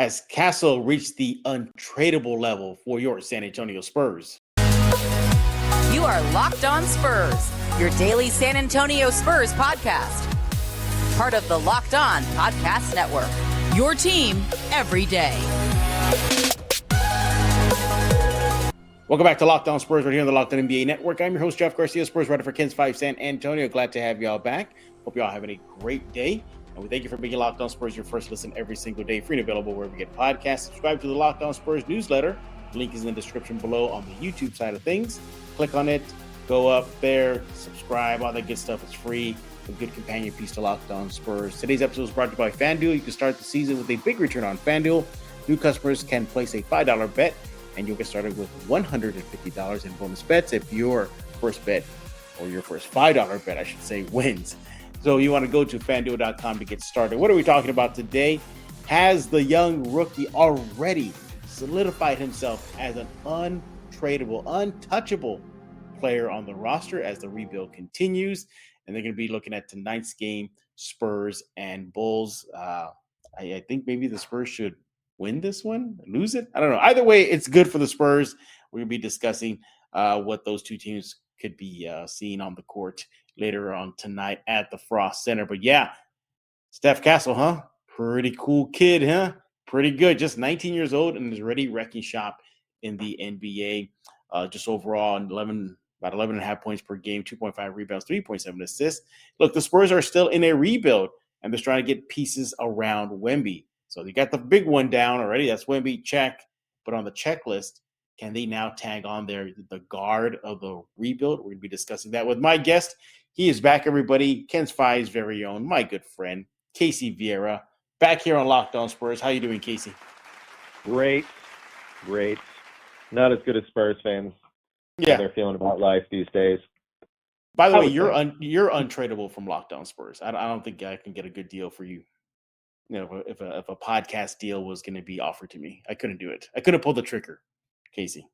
as Castle reached the untradeable level for your San Antonio Spurs. You are Locked On Spurs, your daily San Antonio Spurs podcast. Part of the Locked On Podcast Network, your team every day. Welcome back to Locked On Spurs right here on the Locked On NBA Network. I'm your host, Jeff Garcia, Spurs writer for KENS 5 San Antonio. Glad to have y'all back. Hope y'all having a great day. And we thank you for making Locked On Spurs your first listen every single day. Free and available wherever you get podcasts. Subscribe to the Locked On Spurs newsletter. The link is in the description below on the YouTube side of things. Click on it. Go up there. Subscribe. All that good stuff is free. A good companion piece to Locked On Spurs. Today's episode is brought to you by FanDuel. You can start the season with a big return on FanDuel. New customers can place a $5 bet, and you'll get started with $150 in bonus bets if your first bet, or your first $5 bet, I should say, wins. So you want to go to FanDuel.com to get started. What are we talking about today? Has the young rookie already solidified himself as an untradeable, untouchable player on the roster as the rebuild continues? And they're going to be looking at tonight's game, Spurs and Bulls. I think maybe the Spurs should win this one, lose it. I don't know. Either way, it's good for the Spurs. We're going to be discussing what those two teams could be seeing on the court later on tonight at the Frost Center. But yeah, Steph Castle, huh? Pretty cool kid, huh? Pretty good. Just 19 years old and is already wrecking shop in the NBA. Just overall, about 11.5 points per game, 2.5 rebounds, 3.7 assists. Look, the Spurs are still in a rebuild, and they're trying to get pieces around Wemby. So they got the big one down already. That's Wemby, check. But on the checklist, can they now tag on there the guard of the rebuild? We're going to be discussing that with my guest. He is back, everybody. KENS 5's very own, my good friend, Casey Vieira, back here on Locked On Spurs. How you doing, Casey? Great. Not as good as Spurs fans. Yeah, how they're feeling about life these days. By the way, you're untradeable from Locked On Spurs. I don't think I can get a good deal for you. You know, if a podcast deal was going to be offered to me, I couldn't do it. I couldn't pull the trigger, Casey.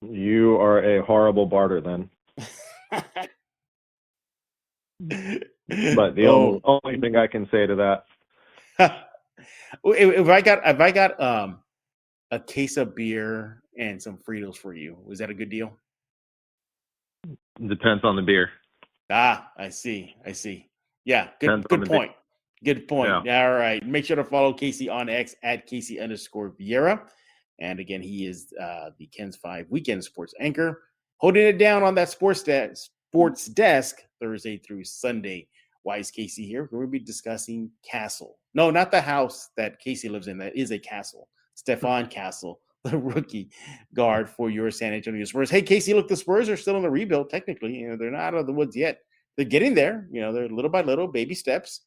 You are a horrible barter then. But the only thing I can say to that, if I got a case of beer and some Fritos for you, was that a good deal? depends on the beer. I see. Yeah, good point. Good point. Yeah. All right. Make sure to follow Casey on X at Casey_Vieira. And again, he is the KENS 5 weekend sports anchor, holding it down on that sports desk Thursday through Sunday. Why is Casey here? We're going to be discussing Castle. No, not the house that Casey lives in. That is a castle. Stephon Castle, the rookie guard for your San Antonio Spurs. Hey, Casey, look, the Spurs are still in the rebuild. Technically, they're not out of the woods yet. They're getting there. They're little by little, baby steps.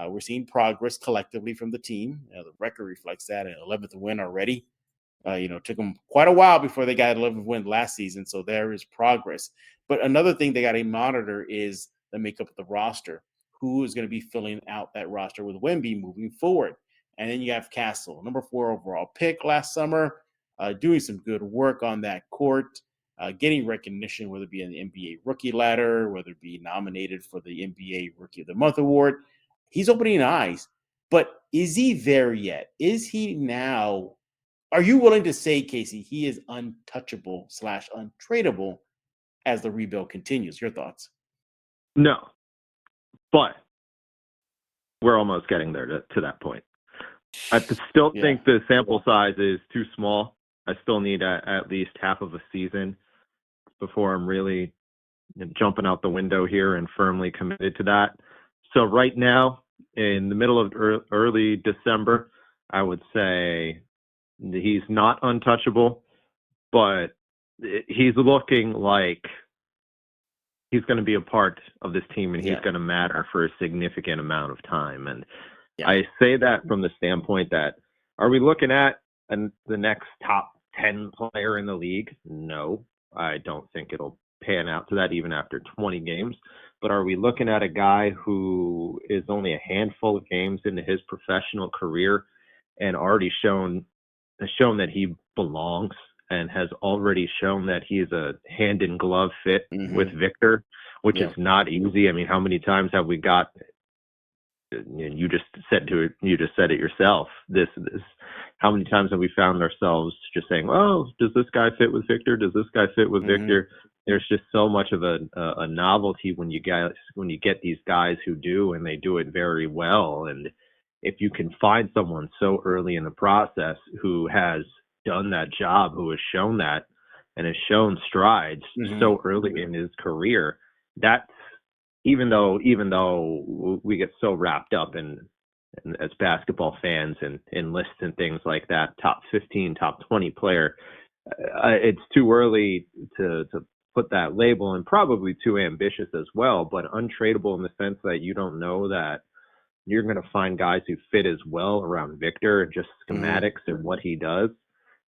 We're seeing progress collectively from the team. The record reflects that. An 11th win already. Took them quite a while before they got an 11th win last season. So there is progress. But another thing they got to monitor is the makeup of the roster. Who is going to be filling out that roster with Wemby moving forward? And then you have Castle, number 4 overall pick last summer, doing some good work on that court, getting recognition, whether it be in the NBA rookie ladder, whether it be nominated for the NBA Rookie of the Month award. He's opening eyes, but is he there yet? Is he now? Are you willing to say, Casey, he is untouchable / untradeable as the rebuild continues? Your thoughts? No, but we're almost getting there to that point. I still think the sample size is too small. I still need at least half of a season before I'm really jumping out the window here and firmly committed to that. So right now, in the middle of early December, I would say he's not untouchable, but he's looking like he's going to be a part of this team and he's going to matter for a significant amount of time. And I say that from the standpoint that, are we looking at the next top 10 player in the league? No, I don't think it'll pan out to that even after 20 games. But are we looking at a guy who is only a handful of games into his professional career and already shown that he belongs and has already shown that he's a hand-in-glove fit with Victor, which is not easy. I mean, how many times have we got? You just said it yourself. This how many times have we found ourselves just saying, "Oh, does this guy fit with Victor? Does this guy fit with Victor?" There's just so much of a novelty when you get these guys who do, and they do it very well. And if you can find someone so early in the process who has done that job, who has shown that, and has shown strides so early in his career, that's even though we get so wrapped up in as basketball fans and lists and things like that, top 15, top 20 player, it's too early to put that label, and probably too ambitious as well, but untradeable in the sense that you don't know that you're going to find guys who fit as well around Victor and just schematics and what he does.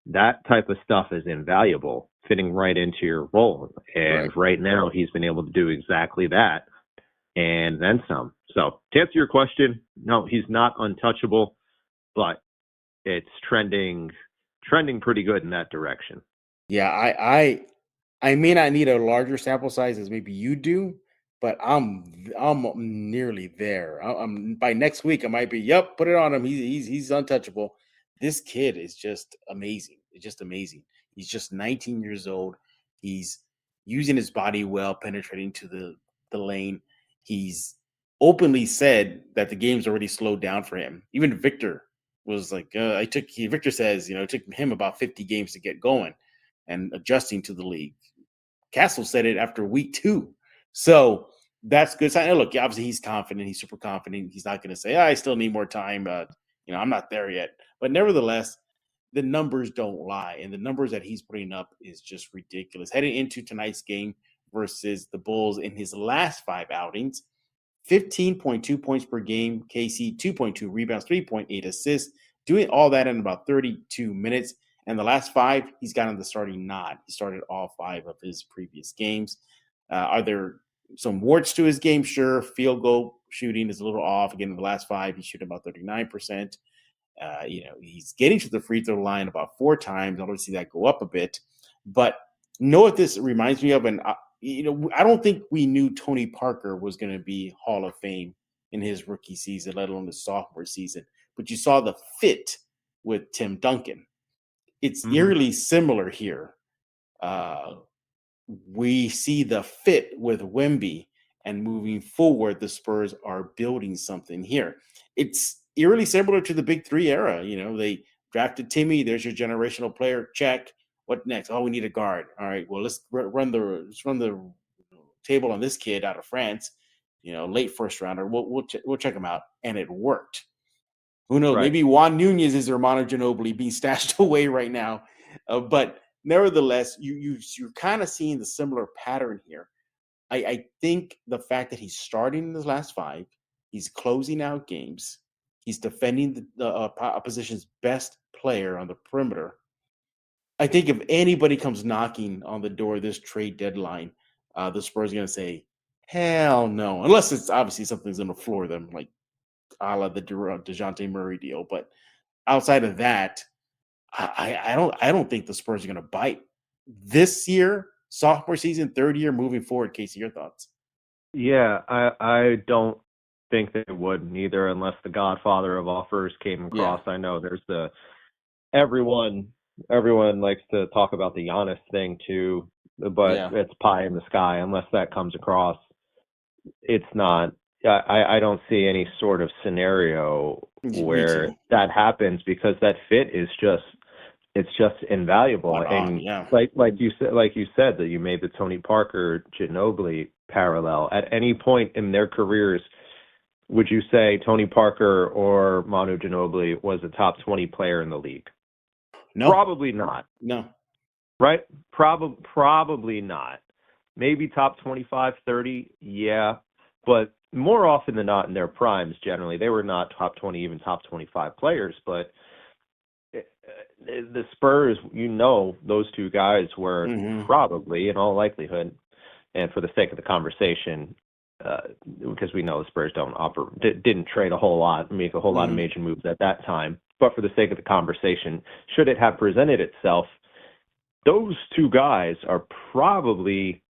That type of stuff is invaluable, fitting right into your role. And right now he's been able to do exactly that and then some. So to answer your question, no, he's not untouchable, but it's trending pretty good in that direction. Yeah, I may not need a larger sample size as maybe you do, but I'm nearly there. I'm by next week I might be. Yep, put it on him. He's untouchable. This kid is just amazing. It's just amazing. He's just 19 years old. He's using his body well, penetrating to the lane. He's openly said that the game's already slowed down for him. Even Victor was like, Victor says, it took him about 50 games to get going and adjusting to the league. Castle said it after week 2. So that's good sign. And look, obviously he's confident. He's super confident. He's not going to say, I still need more time. I'm not there yet. But nevertheless, the numbers don't lie. And the numbers that he's putting up is just ridiculous. Heading into tonight's game versus the Bulls in his last 5 outings, 15.2 points per game. Casey, 2.2 rebounds, 3.8 assists, doing all that in about 32 minutes. And the last 5, he's gotten the starting nod. He started all 5 of his previous games. Are there some warts to his game? Sure. Field goal shooting is a little off. Again, in the last 5, he's shooting about 39%. He's getting to the free throw line about 4 times. I want to see that go up a bit. But know what this reminds me of? And, I don't think we knew Tony Parker was going to be Hall of Fame in his rookie season, let alone his sophomore season. But you saw the fit with Tim Duncan. It's eerily similar here. We see the fit with Wemby, and moving forward, the Spurs are building something here. It's eerily similar to the Big 3 era. They drafted Timmy. There's your generational player. Check. What next? Oh, we need a guard. All right. Well, let's run the table on this kid out of France. Late first rounder. We'll check him out, and it worked. Who knows? Right. Maybe Juan Nunez is their Manu Ginobili being stashed away right now. But nevertheless, you're kind of seeing the similar pattern here. I think the fact that he's starting in his last 5, he's closing out games, he's defending the opposition's best player on the perimeter. I think if anybody comes knocking on the door this trade deadline, the Spurs are going to say, hell no. Unless it's obviously something's going to floor them, like a la the DeJounte Murray deal. But outside of that, I don't think the Spurs are going to bite this year, sophomore season, third year, moving forward. Casey, your thoughts? Yeah, I don't think they would neither, unless the Godfather of offers came across. Yeah. I know there's everyone likes to talk about the Giannis thing too, but it's pie in the sky. Unless that comes across, it's not. I don't see any sort of scenario where that happens, because that fit is just invaluable. Like you said that you made the Tony Parker Ginobili parallel. At any point in their careers, would you say Tony Parker or Manu Ginobili was a top 20 player in the league? No, probably not. No, right? Probably not. Maybe top 25, 30, yeah, but more often than not in their primes, generally, they were not top 20, even top 25 players. But the Spurs, those 2 guys were probably, in all likelihood, and for the sake of the conversation, because we know the Spurs didn't trade a whole lot, make a whole lot of major moves at that time. But for the sake of the conversation, should it have presented itself, those 2 guys are probably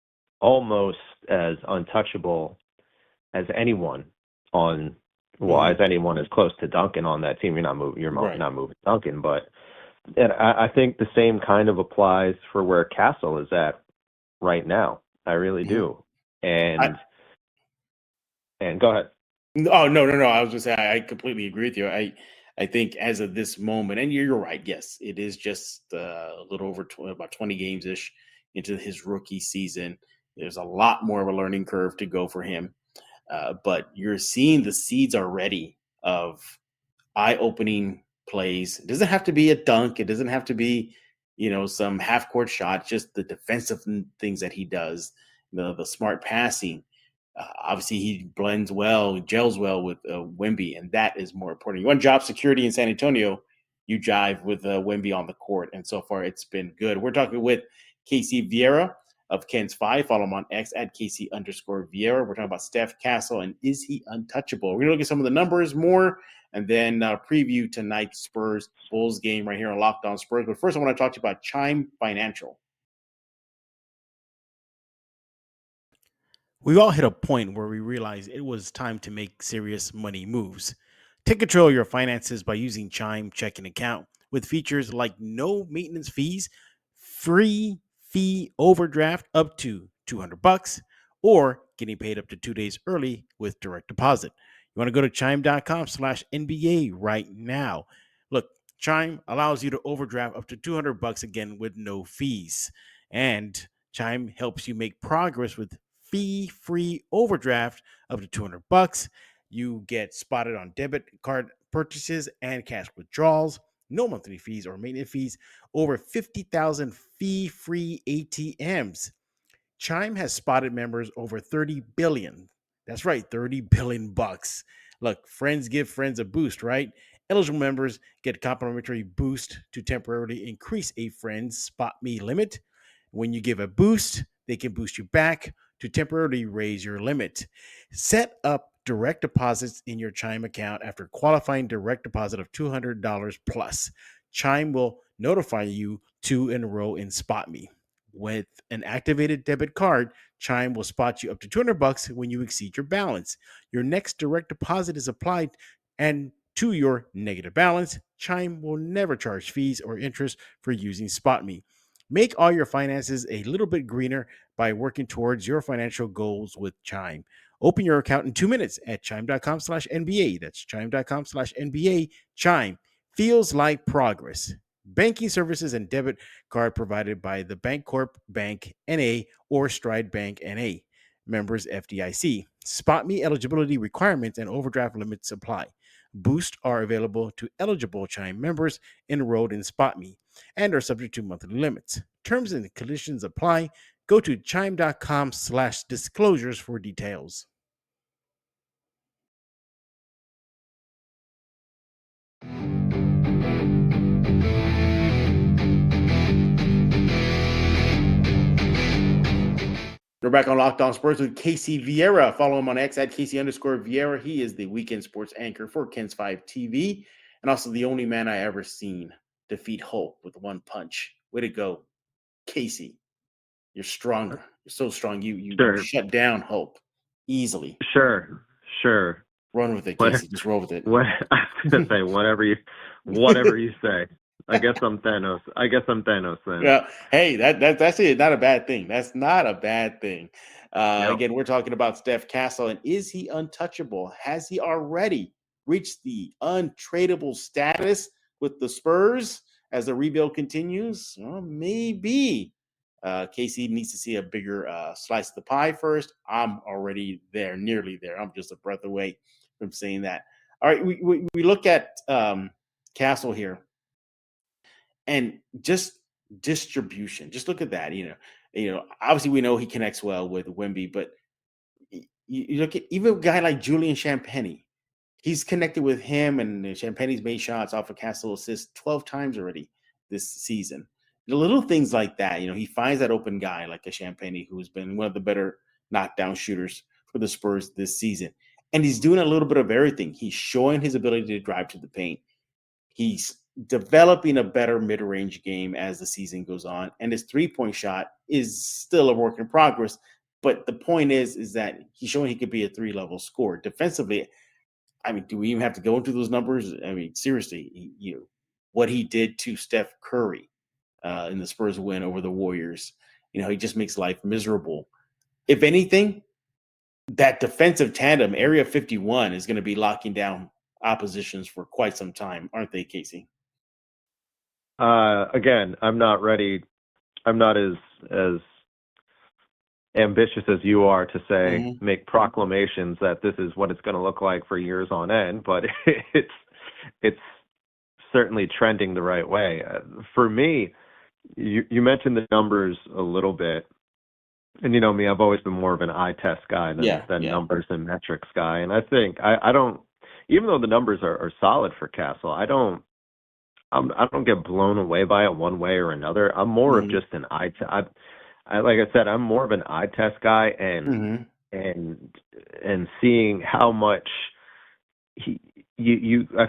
almost as untouchable as anyone on Well, as anyone is close to Duncan on that team, you're not moving. Not moving Duncan, but and I think the same kind of applies for where Castle is at right now. I really do. And go ahead. Oh, no. I was just saying, I completely agree with you. I think as of this moment, and you're right. Yes, it is just a little over about 20 games ish into his rookie season. There's a lot more of a learning curve to go for him. But you're seeing the seeds already of eye-opening plays. It doesn't have to be a dunk. It doesn't have to be, some half-court shot. Just the defensive things that he does, the smart passing. Obviously, he blends well, gels well with Wemby, and that is more important. You want job security in San Antonio, you jive with Wemby on the court, and so far it's been good. We're talking with Casey Vieira of KENS 5. Follow him on X at Casey_Vieira. We're talking about Steph Castle and is he untouchable? We're going to look at some of the numbers more and then preview tonight's Spurs Bulls game right here on Locked On Spurs. But first, I want to talk to you about Chime Financial. We all hit a point where we realized it was time to make serious money moves. Take control of your finances by using Chime checking account with features like no maintenance fees, free fee overdraft up to $200, or getting paid up to 2 days early with direct deposit. You want to go to chime.com/NBA right now. Look, Chime allows you to overdraft up to $200 again with no fees. And Chime helps you make progress with fee-free overdraft up to $200. You get spotted on debit card purchases and cash withdrawals. No monthly fees or maintenance fees. Over 50,000 fee-free ATMs. Chime has spotted members over 30 billion. That's right, 30 billion bucks. Look, friends give friends a boost, right? Eligible members get complimentary boost to temporarily increase a friend's spot me limit. When you give a boost, they can boost you back to temporarily raise your limit. Set up direct deposits in your Chime account after qualifying direct deposit of $200 plus. Chime will notify you to enroll in SpotMe. With an activated debit card, Chime will spot you up to $200 when you exceed your balance. Your next direct deposit is applied and to your negative balance. Chime will never charge fees or interest for using SpotMe. Make all your finances a little bit greener by working towards your financial goals with Chime. Open your account in 2 minutes at chime.com/NBA. That's chime.com/NBA. Chime feels like progress. Banking services and debit card provided by the Bancorp Bank NA or Stride Bank NA. Members FDIC. SpotMe eligibility requirements and overdraft limits apply. Boosts are available to eligible Chime members enrolled in SpotMe and are subject to monthly limits. Terms and conditions apply. Go to chime.com/disclosures for details. We're back on Locked On Spurs with Casey Vieira. Follow him on X at Casey_Vieira. He is the weekend sports anchor for KENS 5 TV and also the only man I ever seen defeat Hulk with one punch. Way to go, Casey. You're stronger. You're so strong. You shut down Hulk easily. Sure. Run with it, Casey. Just roll with it. I was gonna say whatever you say. I guess I'm Thanos then. Yeah. Hey, that's it. Not a bad thing. That's not a bad thing. Again, we're talking about Steph Castle, and is he untouchable? Has he already reached the untradeable status with the Spurs as the rebuild continues? Well, maybe. Casey needs to see a bigger slice of the pie first. I'm already there, nearly there. I'm just a breath away from saying that. All right, we look at Castle here. And just distribution. Just look at that. Obviously we know he connects well with Wemby, but you look at even a guy like Julian Champagnie. He's connected with him, and Champagnie's made shots off of Castle assists 12 times already this season. The little things like that, he finds that open guy like a Champagnie who's been one of the better knockdown shooters for the Spurs this season. And he's doing a little bit of everything. He's showing his ability to drive to the paint. He's developing a better mid-range game as the season goes on, and his three-point shot is still a work in progress. But the point is that he's showing he could be a three-level scorer. Defensively, I mean, do we even have to go into those numbers? I mean, seriously, what he did to Steph Curry in the Spurs win over the Warriors, he just makes life miserable. If anything, that defensive tandem, Area 51, is going to be locking down oppositions for quite some time, aren't they, Casey? Again, I'm not ready. I'm not as ambitious as you are to say, make proclamations that this is what it's going to look like for years on end, but it's certainly trending the right way. For me, you mentioned the numbers a little bit, and you know me, I've always been more of an eye test guy than numbers and metrics guy. And I think I don't, even though the numbers are solid for Castle, I don't get blown away by it one way or another. I'm more of just an eye test. Like I said, I'm more of an eye test guy, and seeing how much I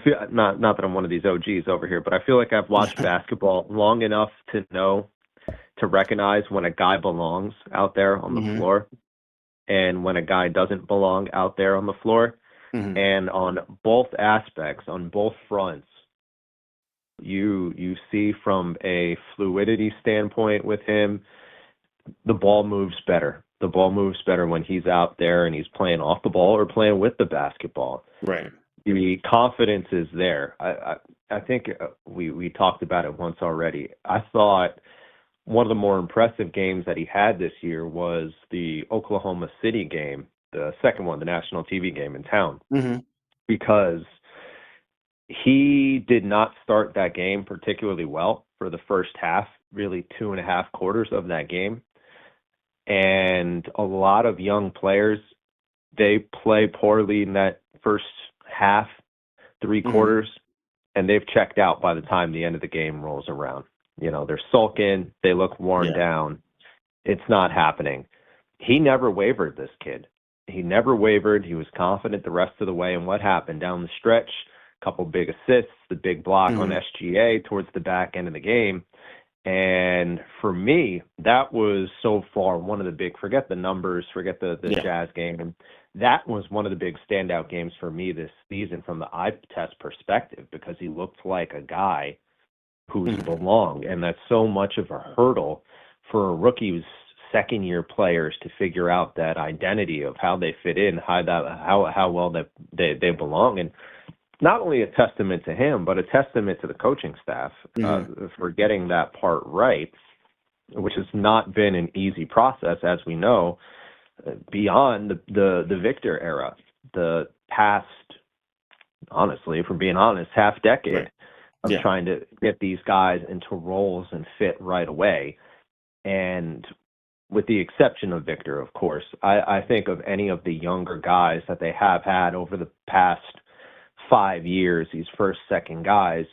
feel not that I'm one of these OGs over here, but I feel like I've watched basketball long enough to recognize when a guy belongs out there on the floor and when a guy doesn't belong out there on the floor. And on both aspects, on both fronts, you see from a fluidity standpoint with him, the ball moves better. The ball moves better when he's out there and he's playing off the ball or playing with the basketball. Right. The confidence is there. I think we talked about it once already. I thought one of the more impressive games that he had this year was the Oklahoma City game, the second one, the national TV game in town, because he did not start that game particularly well for the first half, really 2.5 quarters of that game. And a lot of young players, they play poorly in that first half, 3 quarters, and they've checked out by the time the end of the game rolls around. They're sulking, they look worn down. It's not happening. He never wavered, this kid. He never wavered. He was confident the rest of the way. And what happened down the stretch? A couple big assists, the big block on SGA towards the back end of the game. And for me, that was so far one of the big, forget the numbers, forget the Jazz game. And that was one of the big standout games for me this season from the eye test perspective, because he looked like a guy who's belonged. And that's so much of a hurdle for a rookie's second-year players to figure out that identity of how they fit in, how well they belong. And not only a testament to him, but a testament to the coaching staff for getting that part right, which has not been an easy process, as we know, beyond the Victor era, the past, honestly, if we're being honest, half decade of trying to get these guys into roles and fit right away. And with the exception of Victor, of course, I think of any of the younger guys that they have had over the past 5 years, these first, second guys,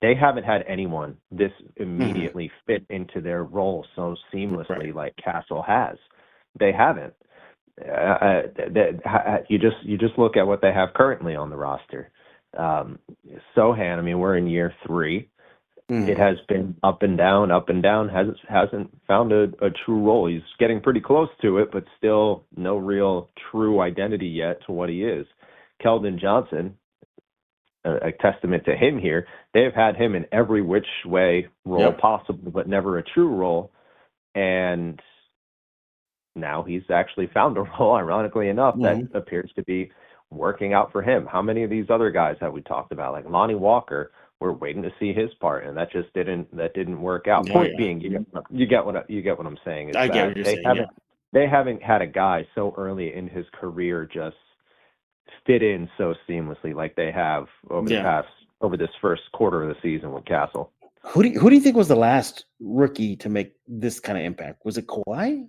they haven't had anyone this immediately fit into their role so seamlessly like Castle has. They haven't. You just look at what they have currently on the roster. Sohan, I mean, we're in year 3. It has been up and down, hasn't found a true role. He's getting pretty close to it, but still no real true identity yet to what he is. Keldon Johnson, a testament to him here, they've had him in every which way role possible, but never a true role. And now he's actually found a role, ironically enough, that appears to be working out for him. How many of these other guys have we talked about? Like Lonnie Walker, we're waiting to see his part, and that didn't work out. Point being, you get what I'm saying. I get what you're saying. They haven't had a guy so early in his career just fit in so seamlessly like they have over this first quarter of the season with Castle. Who do you think was the last rookie to make this kind of impact? Was it Kawhi?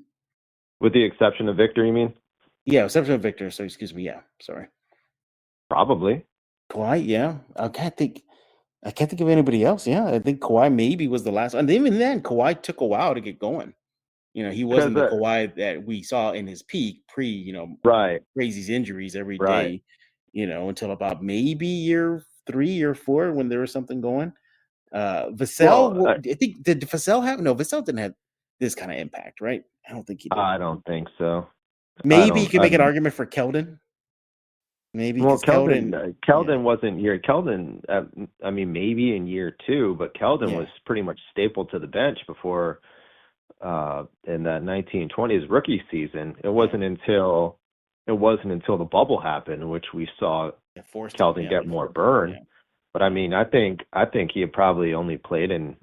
With the exception of Victor, you mean? Yeah, exception of Victor. So excuse me. Yeah, sorry. Probably Kawhi. Yeah, I can't think of anybody else. Yeah, I think Kawhi maybe was the last. And even then, Kawhi took a while to get going. He wasn't the Kawhi that we saw in his peak pre, Crazy's injuries every day, until about maybe year 3 or 4 when there was something going. Vassell, I think, did Vassell have? No, Vassell didn't have this kind of impact, right? I don't think he did. I don't think so. Maybe you can make an argument for Keldon. Maybe Well, because Keldon wasn't year. Keldon, I mean, maybe in year 2, but Keldon was pretty much stapled to the bench before in that 1920s rookie season. It wasn't until the bubble happened in which we saw Keldon get more burn. Yeah. But I mean, I think he had probably only played in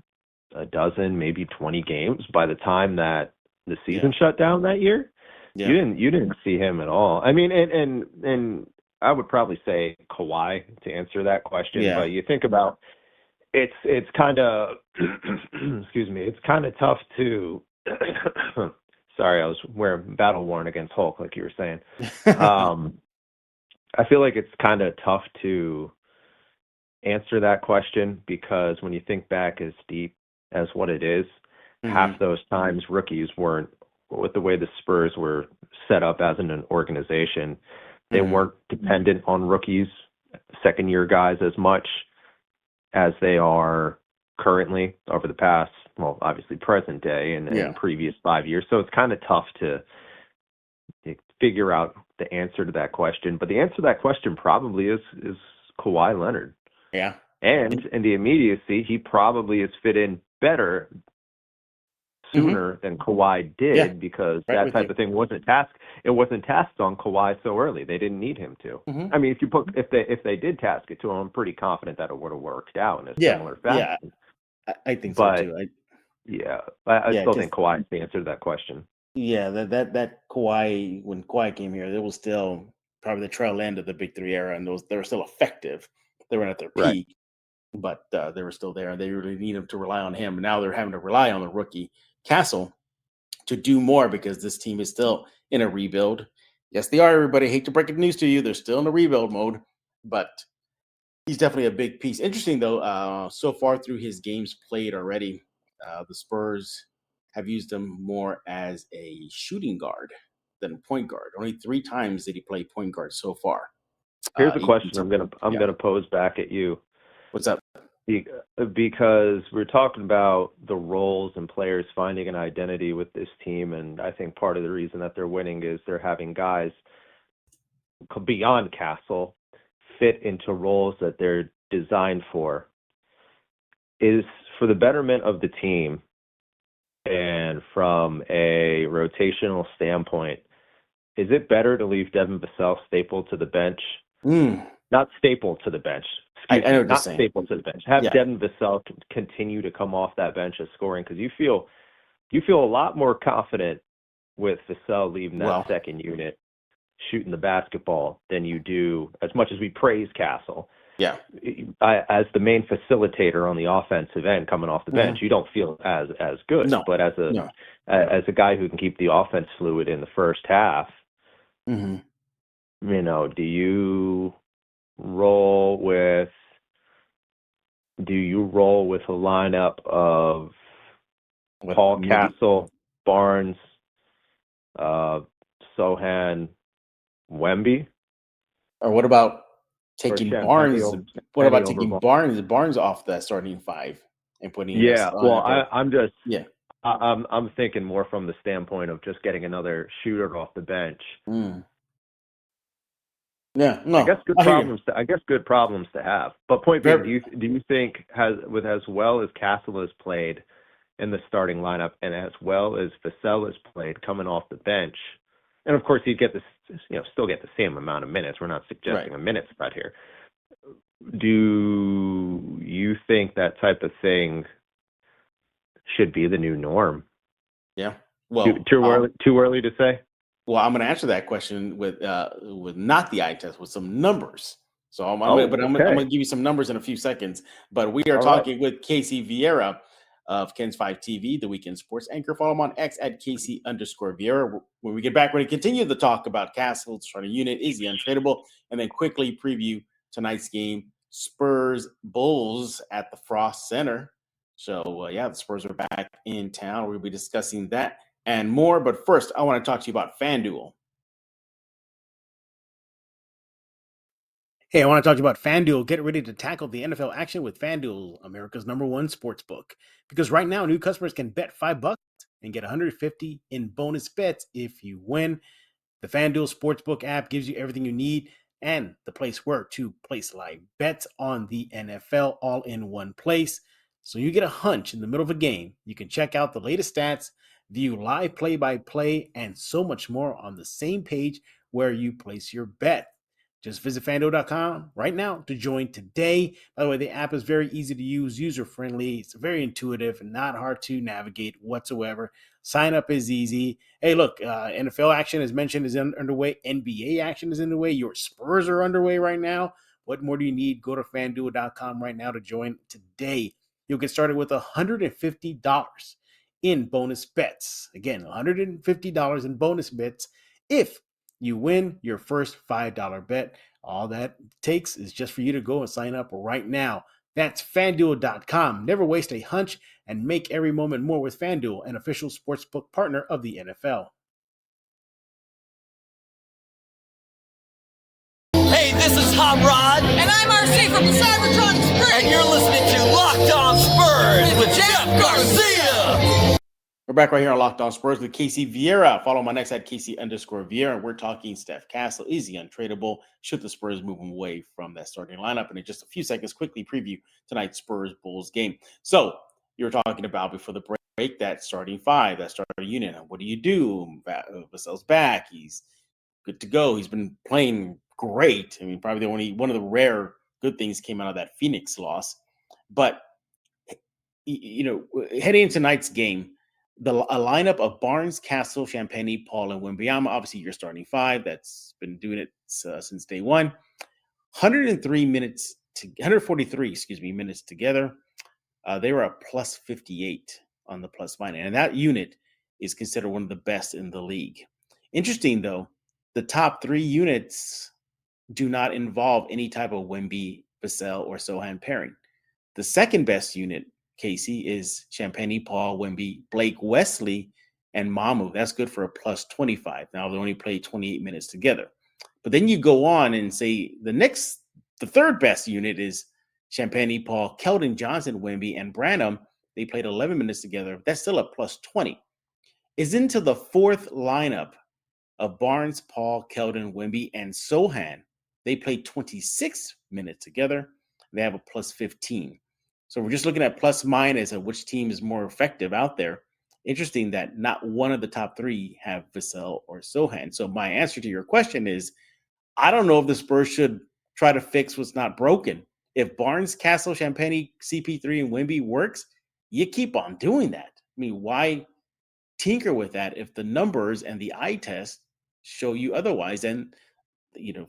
a dozen, maybe 20 games by the time that the season shut down that year. Yeah. You didn't see him at all. I mean, and I would probably say Kawhi to answer that question. Yeah. But you think about it's kind of excuse me, it's kind of tough to. Sorry, I was wearing battle worn against Hulk, like you were saying. I feel like it's kind of tough to answer that question because when you think back as deep as what it is, half those times rookies weren't, with the way the Spurs were set up as an organization, they weren't dependent on rookies, second-year guys as much as they are currently over the past, well, obviously present day and previous 5 years. So it's kind of tough to figure out the answer to that question. But the answer to that question probably is Kawhi Leonard. Yeah. And in the immediacy, he probably has fit in better sooner than Kawhi did because that type of thing wasn't tasked. It wasn't tasked on Kawhi so early. They didn't need him to. I mean, if they did task it to him, I'm pretty confident that it would have worked out in a similar fashion. Yeah, I think so too. I still think Kawhi's the answer to that question. Yeah, that Kawhi, when Kawhi came here, it was still probably the trail end of the Big Three era, and they were still effective. They weren't at their peak, but they were still there. They really need him to rely on him. Now they're having to rely on the rookie Castle to do more because this team is still in a rebuild. Yes, they are, everybody. I hate to break the news to you. They're still in a rebuild mode, but he's definitely a big piece. Interesting, though, so far through his games played already, the Spurs have used him more as a shooting guard than point guard. Only 3 times did he play point guard so far. Here's a question I'm gonna pose back at you. What's up? Because we're talking about the roles and players finding an identity with this team, and I think part of the reason that they're winning is they're having guys beyond Castle fit into roles that they're designed for. Is for the betterment of the team and from a rotational standpoint, is it better to leave Devin Vassell stapled to the bench? Not stapled to the bench. I know what you're not saying. stapled to the bench. Have Devin Vassell continue to come off that bench as scoring because you feel a lot more confident with Vassell leaving that second unit shooting the basketball than you do, as much as we praise Castle. Yeah. As the main facilitator on the offensive end coming off the bench, you don't feel as good. No. But as a guy who can keep the offense fluid in the first half, you know, do you roll with a lineup of Paul Castle, Barnes, Sohan, Wemby? Or what about taking Barnes? What about taking Barnes? Barnes off that starting 5 and putting? I'm thinking more from the standpoint of just getting another shooter off the bench. Yeah, no. I guess good problems to have. But point being, do you think as well as Castle has played in the starting lineup and as well as Vassell has played coming off the bench, and of course he'd get still get the same amount of minutes. We're not suggesting a minute spread here. Do you think that type of thing should be the new norm? Yeah. Well, too early to say. Well, I'm going to answer that question with not the eye test, with some numbers. So I'm going to give you some numbers in a few seconds. But we are talking with Casey Vieira of KENS 5 TV, the Weekend Sports Anchor. Follow him on X at Casey_Vieira. When we get back, we're going to continue the talk about Castle, starting unit, is he untradeable? And then quickly preview tonight's game, Spurs Bulls at the Frost Center. So, the Spurs are back in town. We'll be discussing that and more. But first, I want to talk to you about FanDuel. Hey, I want to talk to you about FanDuel. Get ready to tackle the NFL action with FanDuel, America's #1 sports book. Because right now, new customers can bet $5 and get $150 in bonus bets if you win. The FanDuel Sportsbook app gives you everything you need and the place where to place live bets on the NFL all in one place. So you get a hunch in the middle of a game. You can check out the latest stats, view live play-by-play, and so much more on the same page where you place your bet. Just visit FanDuel.com right now to join today. By the way, the app is very easy to use, user-friendly. It's very intuitive and not hard to navigate whatsoever. Sign up is easy. Hey, look, NFL action, as mentioned, is underway. NBA action is underway. Your Spurs are underway right now. What more do you need? Go to FanDuel.com right now to join today. You'll get started with $150 in bonus bets. Again, $150 in bonus bets if you win your first $5 bet. All that takes is just for you to go and sign up right now. That's FanDuel.com. Never waste a hunch and make every moment more with FanDuel, an official sportsbook partner of the NFL. Hey, this is Hot Rod. And I'm RC from the Cybertron Spring. And you're listening to Locked On Spurs with Jeff Garcia. We're back right here on Locked On Spurs with Casey Vieira. Follow my next at Casey_Vieira. And we're talking Steph Castle. Is he untradeable? Should the Spurs move him away from that starting lineup? And in just a few seconds, quickly preview tonight's Spurs-Bulls game. So you were talking about before the break that starting five, that starting unit. What do you do? Vassell's back. He's good to go. He's been playing great. I mean, probably one of the rare good things came out of that Phoenix loss. But, heading into tonight's game, a lineup of Barnes, Castle, Champagnie, Paul, and Wembanyama. Obviously, you're starting five. That's been doing it since day one. 143 minutes together. They were a plus 58 on the plus minus, and that unit is considered one of the best in the league. Interesting, though, the top three units do not involve any type of Wemby, Vassell, or Sochan pairing. The second best unit, Casey, is Champagnie, Paul, Wemby, Blake, Wesley, and Mamu. That's good for a plus 25. Now they only played 28 minutes together. But then you go on and say the third best unit is Champagnie, Paul, Keldon Johnson, Wemby, and Branham. They played 11 minutes together. That's still a plus 20. Is into the fourth lineup of Barnes, Paul, Keldon, Wemby, and Sochan. They played 26 minutes together. They have a plus 15. So we're just looking at plus minus of which team is more effective out there. Interesting that not one of the top three have Vassell or Sochan. So my answer to your question is, I don't know if the Spurs should try to fix what's not broken. If Barnes, Castle, Champagnie, CP3, and Wemby works, you keep on doing that. I mean, why tinker with that if the numbers and the eye test show you otherwise? And,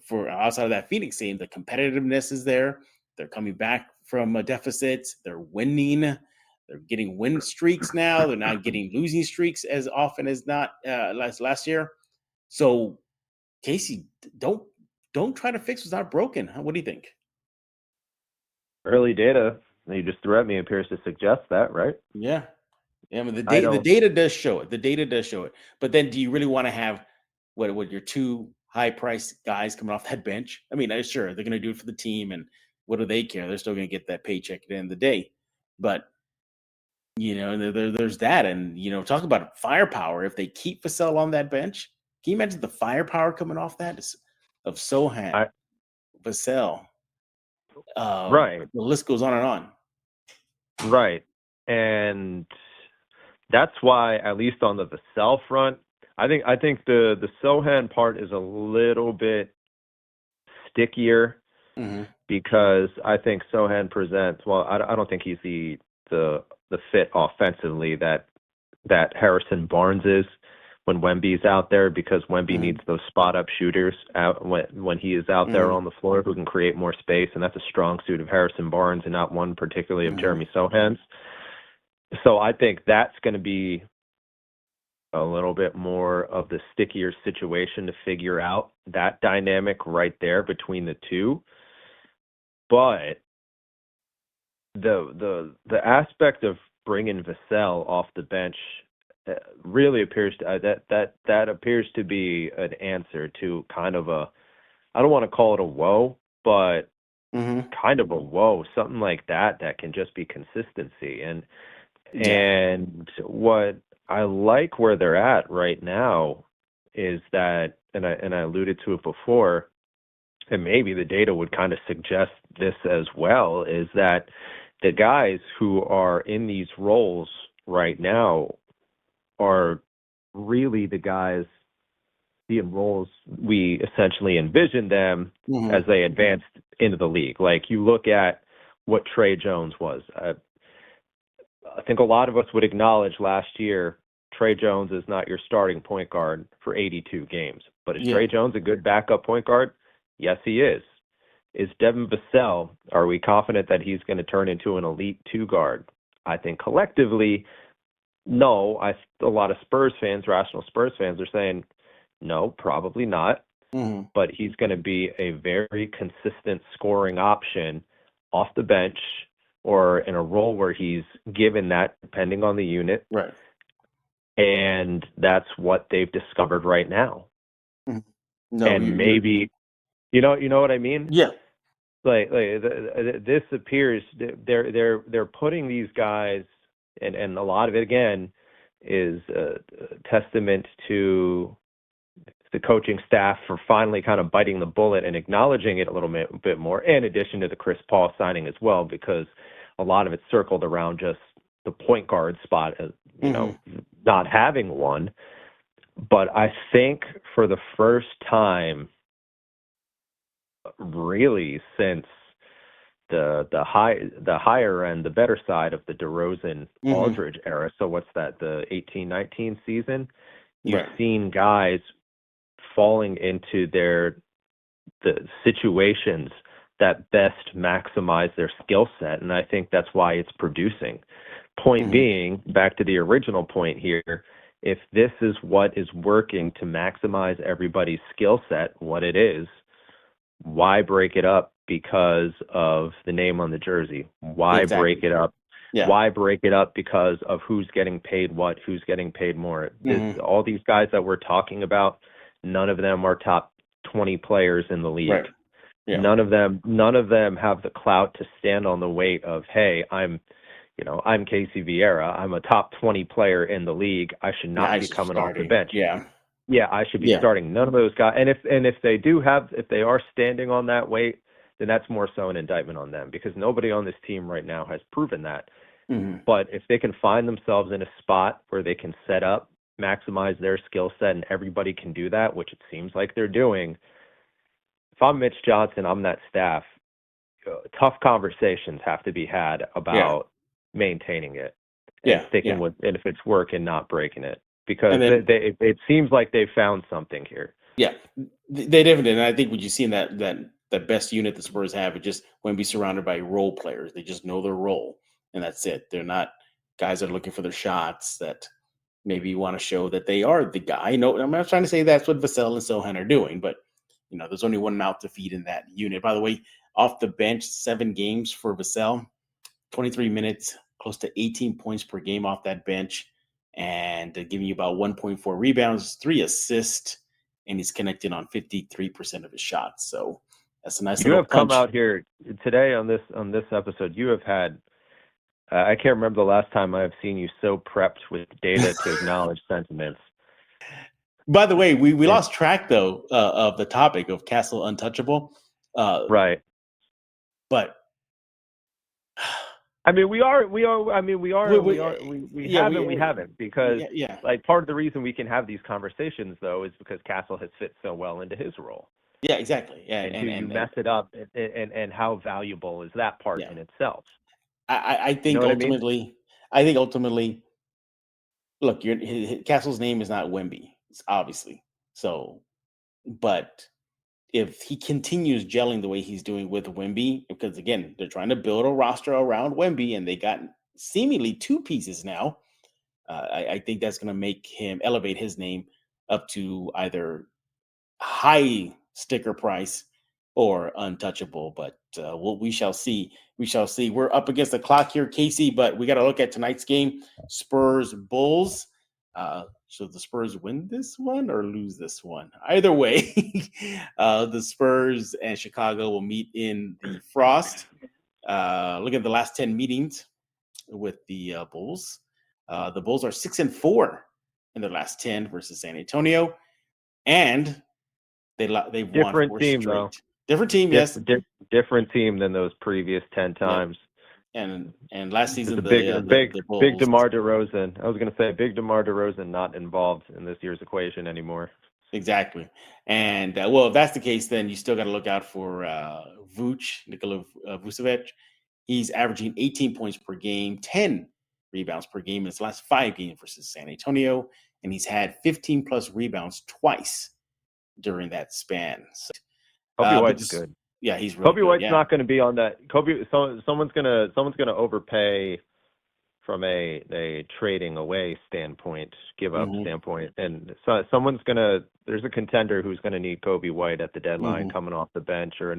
for outside of that Phoenix game, the competitiveness is there. They're coming back from a deficit. They're winning. They're getting win streaks now. They're not getting losing streaks as often as not last year. So, Casey, don't try to fix what's not broken. What do you think? Early data that you just threw at me appears to suggest that, right? Yeah. I mean, the data does show it. The data does show it. But then do you really want to have what your two high-priced guys coming off that bench? I mean, sure, they're going to do it for the team, and what do they care? They're still going to get that paycheck at the end of the day. But, there's that. And, talk about firepower. If they keep Vassell on that bench, can you imagine the firepower coming off that of Sochan, Vassell? Right. The list goes on and on. Right. And that's why, at least on the Vassell front, I think the Sochan part is a little bit stickier. Mm-hmm. Because I think Sochan presents, well, I don't think he's the fit offensively that Harrison Barnes is when Wemby's out there, because Wemby needs those spot up shooters out when he is out there on the floor who can create more space, and that's a strong suit of Harrison Barnes and not one particularly of Jeremy Sochan's. So I think that's going to be a little bit more of the stickier situation to figure out that dynamic right there between the two. But the aspect of bringing Vassell off the bench really appears to that appears to be an answer to kind of a, I don't want to call it a woe, but kind of a woe, something like that can just be consistency. And what I like where they're at right now is that, and I alluded to it before, and maybe the data would kind of suggest this as well, is that the guys who are in these roles right now are really the guys, the roles we essentially envisioned them as they advanced into the league. Like, you look at what Trey Jones was. I think a lot of us would acknowledge last year, Trey Jones is not your starting point guard for 82 games. But is Trey Jones a good backup point guard? Yes, he is. Is Devin Vassell, are we confident that he's going to turn into an elite 2 guard? I think collectively, no. A lot of Spurs fans, rational Spurs fans, are saying, no, probably not. But he's going to be a very consistent scoring option off the bench or in a role where he's given that, depending on the unit. Right. And that's what they've discovered right now. No, and maybe, you know what I mean? Yeah. Like this appears they're putting these guys, and a lot of it again is a testament to the coaching staff for finally kind of biting the bullet and acknowledging it a little bit more, in addition to the Chris Paul signing as well, because a lot of it circled around just the point guard spot, not having one. But I think for the first time, really, since the higher end, the better side of the DeRozan Aldridge era. So what's that? The 18-19 season. You've seen guys falling into the situations that best maximize their skill set, and I think that's why it's producing. Point being, back to the original point here, if this is what is working to maximize everybody's skill set, what it is, why break it up because of the name on the jersey? Why break it up? Yeah. Why break it up because of who's getting paid what, who's getting paid more? All these guys that we're talking about, none of them are top 20 players in the league. Right. Yeah. None of them have the clout to stand on the weight of, hey, I'm Casey Vieira. I'm a top 20 player in the league. I should not be coming off the bench. Yeah, I should be starting. None of those guys. And if they are standing on that weight, then that's more so an indictment on them, because nobody on this team right now has proven that. But if they can find themselves in a spot where they can set up, maximize their skill set, and everybody can do that, which it seems like they're doing. If I'm Mitch Johnson, I'm that staff. Tough conversations have to be had about maintaining it, and sticking with it if it's working, not breaking it, because it seems like they found something here. Yeah, they definitely did. And I think what you see in that best unit the Spurs have is just Wemby surrounded by role players. They just know their role, and that's it. They're not guys that are looking for their shots that maybe want to show that they are the guy. No, I'm not trying to say that's what Vassell and Sohan are doing, but there's only one mouth to feed in that unit. By the way, off the bench, 7 games for Vassell, 23 minutes, close to 18 points per game off that bench, and giving you about 1.4 rebounds, 3 assists, and he's connected on 53% of his shots. So that's a nice little punch. You have come out here today on this episode. You have had, I can't remember the last time I've seen you so prepped with data to acknowledge sentiments. By the way, we lost track though of the topic of Castle untouchable. Right. But I mean, we haven't, because like part of the reason we can have these conversations though is because Castle has fit so well into his role. Yeah, exactly. Yeah, and you mess it up, and how valuable is that part in itself? I think ultimately, look, Castle's name is not Wemby, obviously. So, but if he continues gelling the way he's doing with Wemby, because again, they're trying to build a roster around Wemby, and they got seemingly 2 pieces now. I think that's going to make him elevate his name up to either high sticker price or untouchable. But we shall see. We shall see. We're up against the clock here, Casey, but we got to look at tonight's game. Spurs Bulls. So the Spurs win this one or lose this one? Either way, the Spurs and Chicago will meet in the Frost. Look at the last 10 meetings with the Bulls. The Bulls are 6-4 in their last 10 versus San Antonio, and they've won 4 straight. Different team, yes. Different team than those previous 10 times. Yeah. And last season, the big DeMar DeRozan. I was going to say big DeMar DeRozan not involved in this year's equation anymore. Exactly. And, well, if that's the case, then you still got to look out for Nikola Vučević. He's averaging 18 points per game, 10 rebounds per game in his last 5 games versus San Antonio. And he's had 15-plus rebounds twice during that span. So, Kobe White's good. Yeah, he's really Kobe good. White's not going to be on that. Someone's gonna overpay from a trading away standpoint, give up standpoint, and so there's a contender who's gonna need Kobe White at the deadline coming off the bench or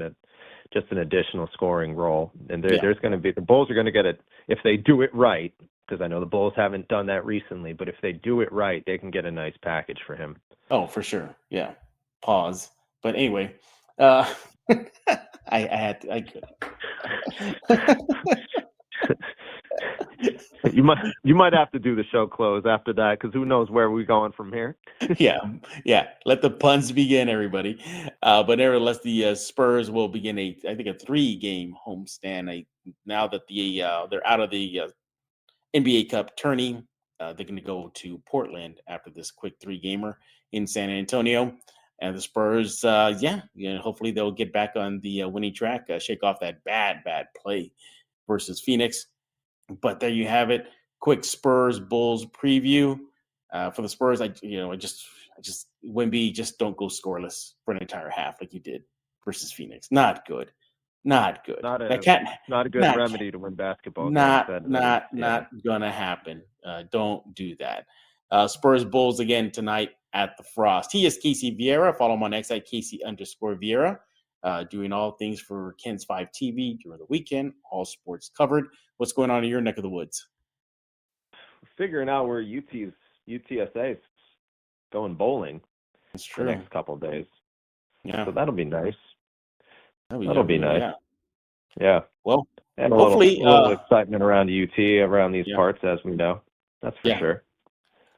just an additional scoring role, and there's going to be the Bulls are going to get it if they do it right, because I know the Bulls haven't done that recently, but if they do it right, they can get a nice package for him. Oh, for sure. Yeah. Pause. But anyway, I could. You might have to do the show close after that, because who knows where we're going from here. Yeah. Let the puns begin, everybody. But nevertheless, the Spurs will begin a 3-game homestand. Now that they're out of the NBA Cup tourney, they're going to go to Portland after this quick 3-gamer in San Antonio. And the Spurs, hopefully they'll get back on the winning track, shake off that bad play versus Phoenix. But there you have it. Quick Spurs Bulls preview. For the Spurs, Wemby, just don't go scoreless for an entire half like you did versus Phoenix. Not good. Not good. Not a good remedy to win basketball. Not gonna happen. Don't do that. Spurs Bulls again tonight at the Frost. He is Casey Vieira. Follow him on X at Casey_Vieira. Doing all things for KENS 5 TV during the weekend. All sports covered. What's going on in your neck of the woods? Figuring out where UTSA is going bowling. That's true. The next couple of days. Yeah. So that'll be nice. That'll be nice. Yeah. Well, and hopefully a little excitement around UT around these parts, as we know. That's for sure.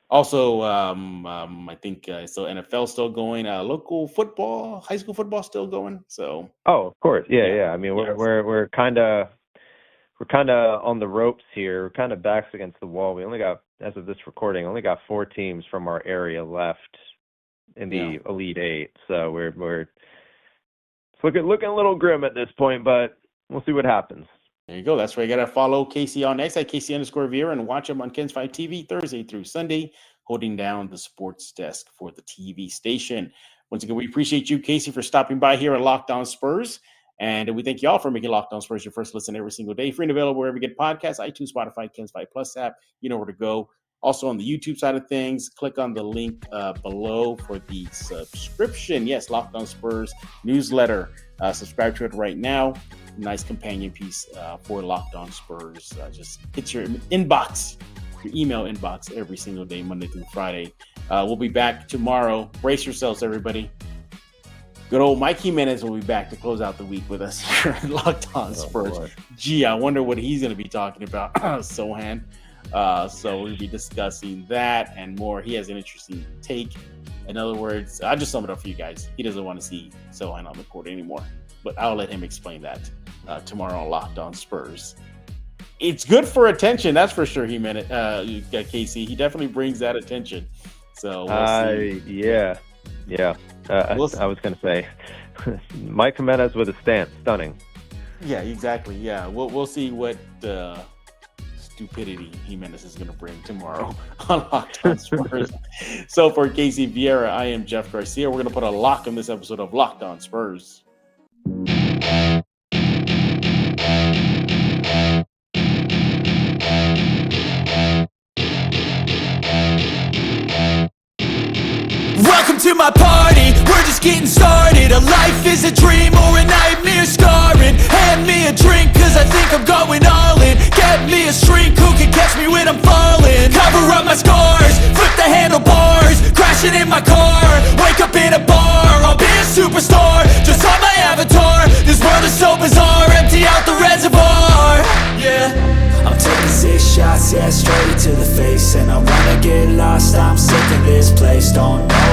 Also, I think so. NFL still going. Local football, high school football still going. So. Oh, of course. Yeah. I mean, we're kind of on the ropes here. We're kind of backs against the wall. We only got, as of this recording, 4 teams from our area left in the Elite Eight. So we're looking a little grim at this point, but we'll see what happens. There you go. That's why you got to follow Casey on X at Casey_Vieira and watch him on KENS 5 TV Thursday through Sunday, holding down the sports desk for the TV station. Once again, we appreciate you, Casey, for stopping by here at Locked On Spurs. And we thank you all for making Locked On Spurs your first listen every single day. Free and available wherever you get podcasts, iTunes, Spotify, KENS 5 Plus app. You know where to go. Also on the YouTube side of things, click on the link below for the subscription. Yes, Locked On Spurs newsletter. Subscribe to it right now. Nice companion piece for Locked On Spurs. Just hit your inbox, your email inbox every single day, Monday through Friday. We'll be back tomorrow. Brace yourselves, everybody. Good old Mike Jimenez will be back to close out the week with us here at Locked On Spurs. Gee, I wonder what he's going to be talking about, Sohan. So we'll be discussing that and more. He has an interesting take. In other words, I'll just sum it up for you guys. He doesn't want to see Sohan on the court anymore, but I'll let him explain that tomorrow on Locked On Spurs. It's good for attention, that's for sure. Casey, he definitely brings that attention. So we'll see. Yeah. I was going to say, Mike Jimenez with a stance, stunning. Yeah, exactly. Yeah, we'll see what stupidity Jimenez is going to bring tomorrow on Locked On Spurs. So for Casey Vieira, I am Jeff Garcia. We're going to put a lock on this episode of Locked On Spurs. Welcome to my party, we're just getting started. A life is a dream or a nightmare scarring. Hand me a drink cause I think I'm going all in. Get me a shrink who can catch me when I'm falling. Cover up my scars, flip the handlebars. Crashing in my car, wake up in a bar. I'll be a superstar, just on my avatar. This world is so bizarre, empty out the reservoir. Yeah, I'm taking 6 shots, yeah, straight to the face. And I wanna get lost, I'm sick of this place. Don't